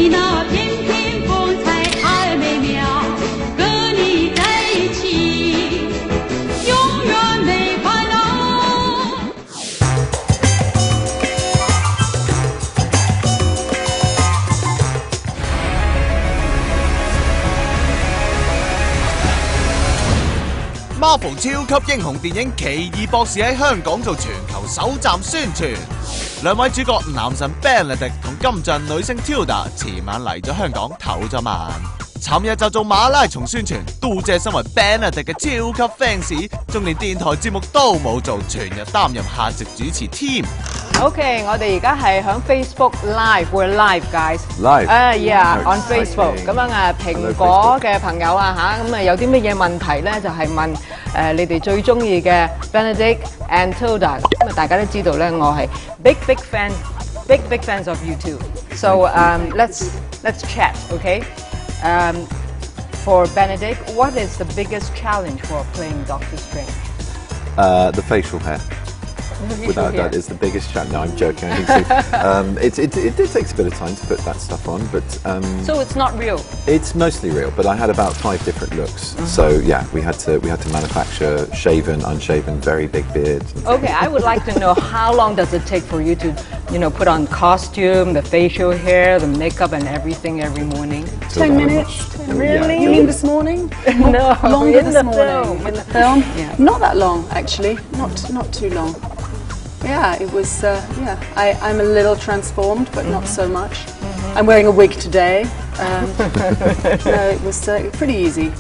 你那翩翩风采太美妙，和你在一起，永远没烦恼。Marvel 超級英雄電影《奇異博士》喺香港做全球首站宣傳，兩位主角男神 Benedict 同金像女星 Tilda 前晚嚟咗香港唞咗晚，尋日就做馬拉松宣傳，都謝身為 Benedict 嘅超級 fans， 仲連電台節目都冇做，全日擔任客席主持添。OK， 我哋而家係響 Facebook Live，we're live guys。Live。Yeah，on Facebook。咁樣蘋果嘅朋友咁有啲乜嘢問題咧？就係問你哋最中意嘅 Benedict and Tilda。咁大家都知道咧，我係 big fans of you too。So let's chat, okay? For Benedict, what is the biggest challenge for playing Doctor Strange? The facial hair. Without a doubt, it's the biggest challenge. No, I'm joking. I think it takes a bit of time to put that stuff on, but so it's not real. It's mostly real, but I had about 5 different looks. So yeah, we had to manufacture shaven, unshaven, very big beards. Okay, I would like to know how long does it take for you to, put on costume, the facial hair, the makeup, and everything every morning? 10 minutes. Really? You mean this morning? No, longer in this the morning. film. In the film? Yeah. Not that long, actually. Not too long. Yeah, it was. I'm a little transformed, but not so much. I'm wearing a wig today. No, it was pretty easy.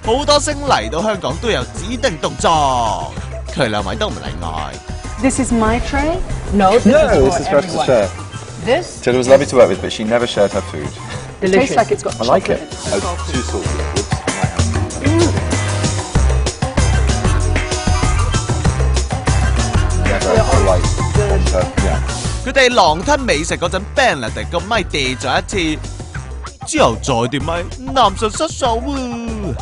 好多星嚟到香港都有指定動作，佢兩位都唔例外。This is my tray. No, this this is for us to share. This Tilda was lovely to work with, but she never shared her food. It tastes like it's got I like chocolate it. in it. Oh, too salty. Whoops, I might have to. 佢哋狼吞美食嗰陣 ，Benedict 個咪跌咗一次，之後再跌咪，男神失手喎。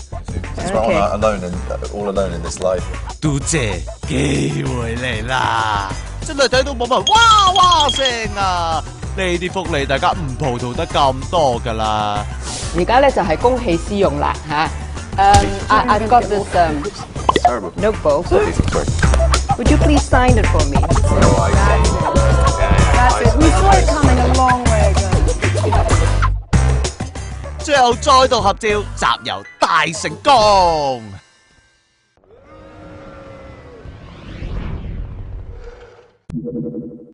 all alone in this life. 都姐，機會嚟啦！真係睇到網民哇哇聲啊！呢啲福利大家唔葡萄得咁多㗎啦。而家咧就係公器私用啦I've got this Terrible. notebook. Sorry. Would you please sign it for me? That's it. We saw it coming a long way ago. 最後再度合照，集郵大成功。